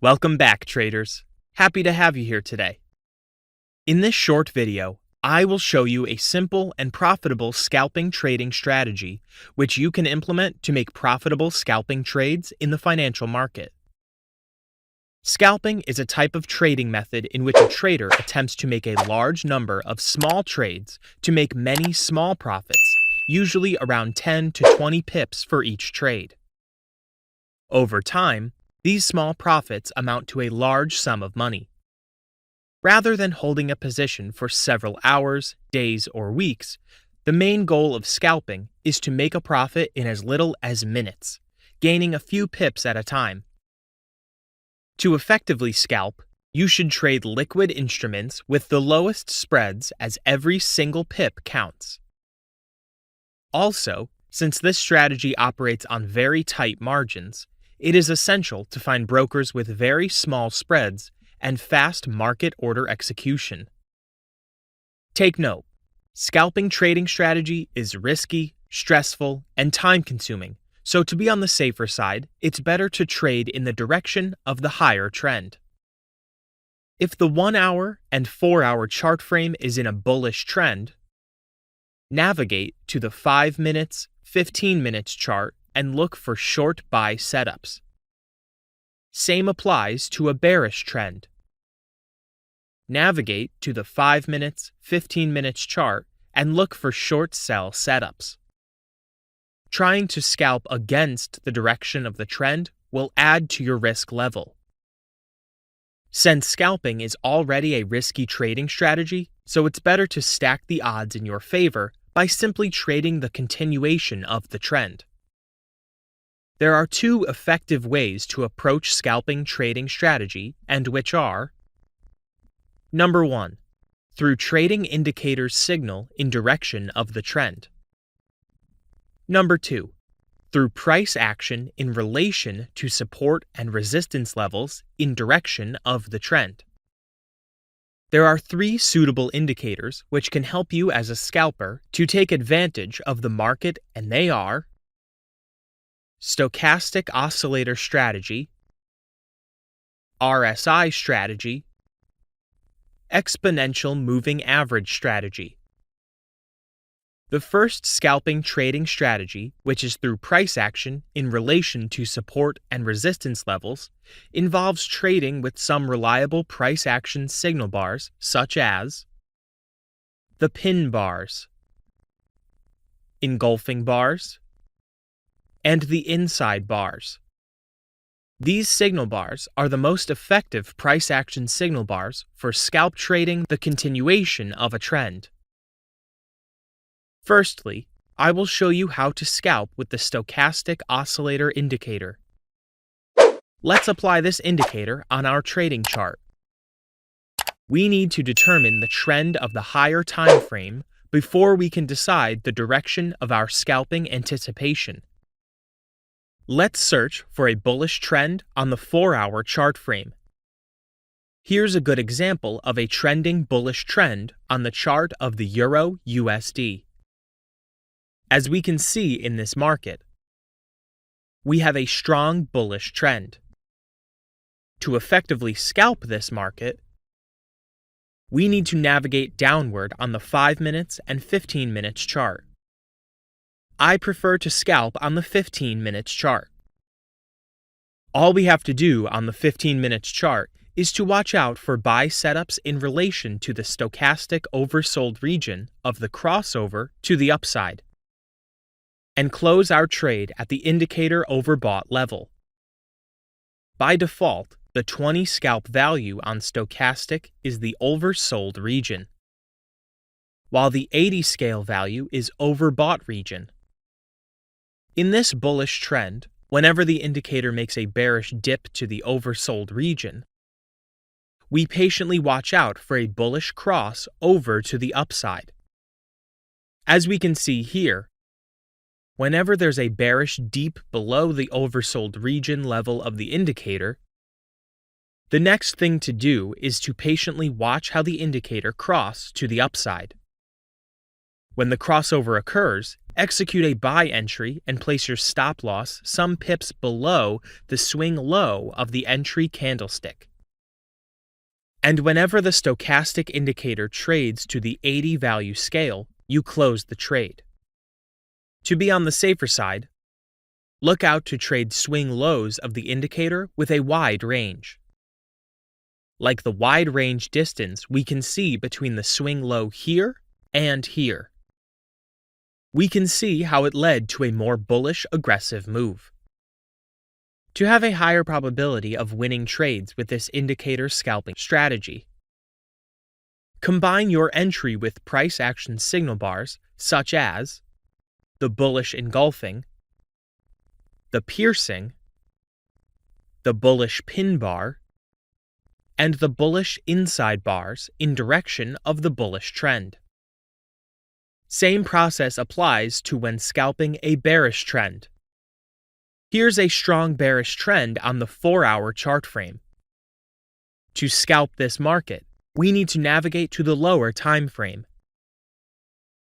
Welcome back, traders. Happy to have you here today. In this short video, I will show you a simple and profitable scalping trading strategy which you can implement to make profitable scalping trades in the financial market. Scalping is a type of trading method in which a trader attempts to make a large number of small trades to make many small profits, usually around 10 to 20 pips for each trade. Over time, these small profits amount to a large sum of money. Rather than holding a position for several hours, days, or weeks, the main goal of scalping is to make a profit in as little as minutes, gaining a few pips at a time. To effectively scalp, you should trade liquid instruments with the lowest spreads, as every single pip counts. Also, since this strategy operates on very tight margins, it is essential to find brokers with very small spreads and fast market order execution. Take note, scalping trading strategy is risky, stressful, and time-consuming, so to be on the safer side, it's better to trade in the direction of the higher trend. If the 1-hour and 4-hour chart frame is in a bullish trend, navigate to the 5 minutes, 15 minutes chart and look for short buy setups. Same applies to a bearish trend. Navigate to the 5 minutes, 15 minutes chart and look for short sell setups. Trying to scalp against the direction of the trend will add to your risk level. Since scalping is already a risky trading strategy, so it's better to stack the odds in your favor by simply trading the continuation of the trend. There are two effective ways to approach scalping trading strategy, and which are: Number 1. Through trading indicators signal in direction of the trend. Number 2. Through price action in relation to support and resistance levels in direction of the trend. There are 3 suitable indicators which can help you as a scalper to take advantage of the market, and they are Stochastic Oscillator Strategy, RSI Strategy, Exponential Moving Average Strategy. The first scalping trading strategy, which is through price action in relation to support and resistance levels, involves trading with some reliable price action signal bars such as the pin bars, engulfing bars, and the inside bars. These signal bars are the most effective price action signal bars for scalp trading the continuation of a trend. Firstly, I will show you how to scalp with the Stochastic Oscillator indicator. Let's apply this indicator on our trading chart. We need to determine the trend of the higher time frame before we can decide the direction of our scalping anticipation. Let's search for a bullish trend on the 4-hour chart frame. Here's a good example of a trending bullish trend on the chart of the Euro USD. As we can see in this market, we have a strong bullish trend. To effectively scalp this market, we need to navigate downward on the 5 minutes and 15 minutes chart. I prefer to scalp on the 15 minutes chart. All we have to do on the 15 minutes chart is to watch out for buy setups in relation to the stochastic oversold region of the crossover to the upside, and close our trade at the indicator overbought level. By default, the 20 scalp value on stochastic is the oversold region, while the 80 scale value is overbought region. In this bullish trend, whenever the indicator makes a bearish dip to the oversold region, we patiently watch out for a bullish cross over to the upside. As we can see here, whenever there's a bearish deep below the oversold region level of the indicator, the next thing to do is to patiently watch how the indicator cross to the upside. When the crossover occurs, execute a buy entry and place your stop loss some pips below the swing low of the entry candlestick. And whenever the stochastic indicator trades to the 80 value scale, you close the trade. To be on the safer side, look out to trade swing lows of the indicator with a wide range. Like the wide range distance we can see between the swing low here and here. We can see how it led to a more bullish aggressive move. To have a higher probability of winning trades with this indicator scalping strategy, combine your entry with price action signal bars such as the bullish engulfing, the piercing, the bullish pin bar, and the bullish inside bars in direction of the bullish trend. Same process applies to when scalping a bearish trend. Here's a strong bearish trend on the 4-hour chart frame. To scalp this market, we need to navigate to the lower time frame.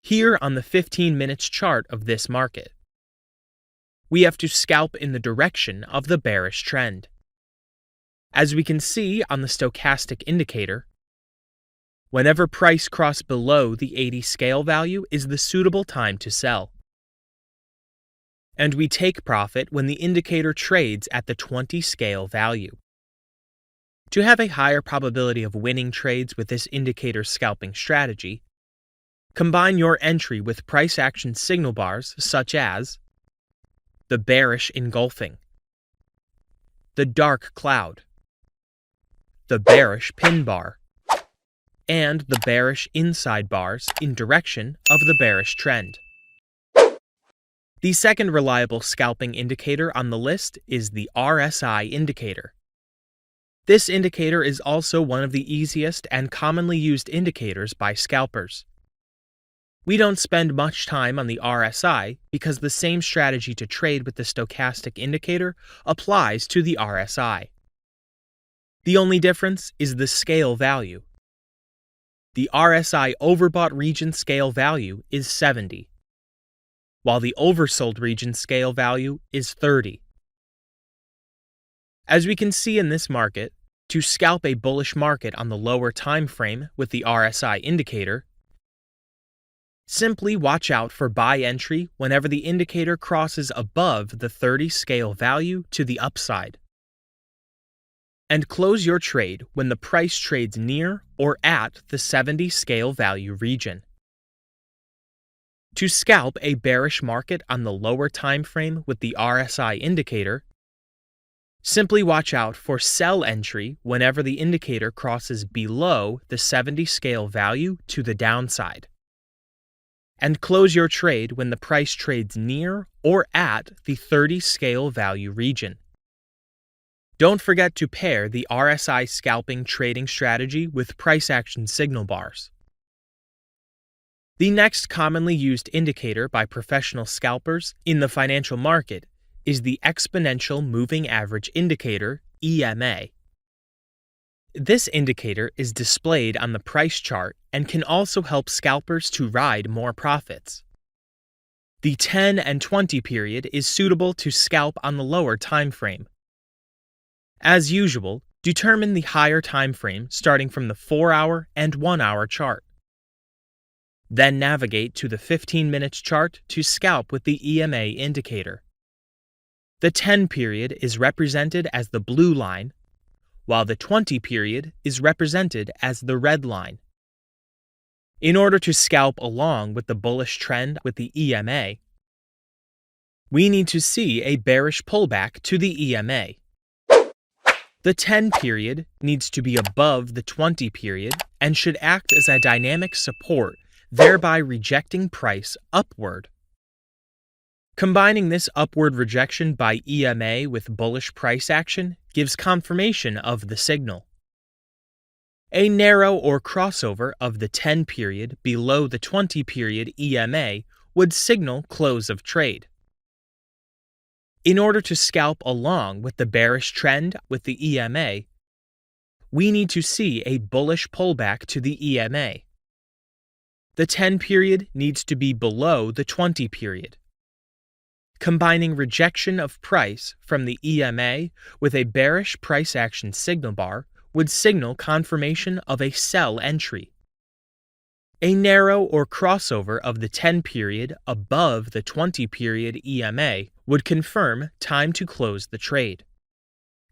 Here on the 15 minutes chart of this market, we have to scalp in the direction of the bearish trend. As we can see on the stochastic indicator, whenever price crosses below the 80 scale value is the suitable time to sell. And we take profit when the indicator trades at the 20 scale value. To have a higher probability of winning trades with this indicator scalping strategy, combine your entry with price action signal bars such as the bearish engulfing, the dark cloud, the bearish pin bar, and the bearish inside bars in direction of the bearish trend. The second reliable scalping indicator on the list is the RSI indicator. This indicator is also one of the easiest and commonly used indicators by scalpers. We don't spend much time on the RSI because the same strategy to trade with the stochastic indicator applies to the RSI. The only difference is the scale value. The RSI overbought region scale value is 70, while the oversold region scale value is 30. As we can see in this market, to scalp a bullish market on the lower time frame with the RSI indicator, simply watch out for buy entry whenever the indicator crosses above the 30 scale value to the upside. And close your trade when the price trades near or at the 70 scale value region. To scalp a bearish market on the lower time frame with the RSI indicator, simply watch out for sell entry whenever the indicator crosses below the 70 scale value to the downside. And close your trade when the price trades near or at the 30 scale value region. Don't forget to pair the RSI scalping trading strategy with price action signal bars. The next commonly used indicator by professional scalpers in the financial market is the Exponential Moving Average Indicator, EMA. This indicator is displayed on the price chart and can also help scalpers to ride more profits. The 10 and 20 period is suitable to scalp on the lower time frame. As usual, determine the higher time frame starting from the 4-hour and 1-hour chart. Then navigate to the 15 minutes chart to scalp with the EMA indicator. The 10 period is represented as the blue line, while the 20 period is represented as the red line. In order to scalp along with the bullish trend with the EMA, we need to see a bearish pullback to the EMA. The 10 period needs to be above the 20 period and should act as a dynamic support, thereby rejecting price upward. Combining this upward rejection by EMA with bullish price action gives confirmation of the signal. A narrow or crossover of the 10 period below the 20 period EMA would signal close of trade. In order to scalp along with the bearish trend with the EMA, we need to see a bullish pullback to the EMA. The 10 period needs to be below the 20 period. Combining rejection of price from the EMA with a bearish price action signal bar would signal confirmation of a sell entry. A narrow or crossover of the 10 period above the 20 period EMA would confirm time to close the trade.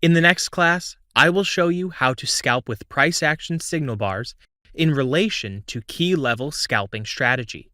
In the next class, I will show you how to scalp with price action signal bars in relation to key level scalping strategy.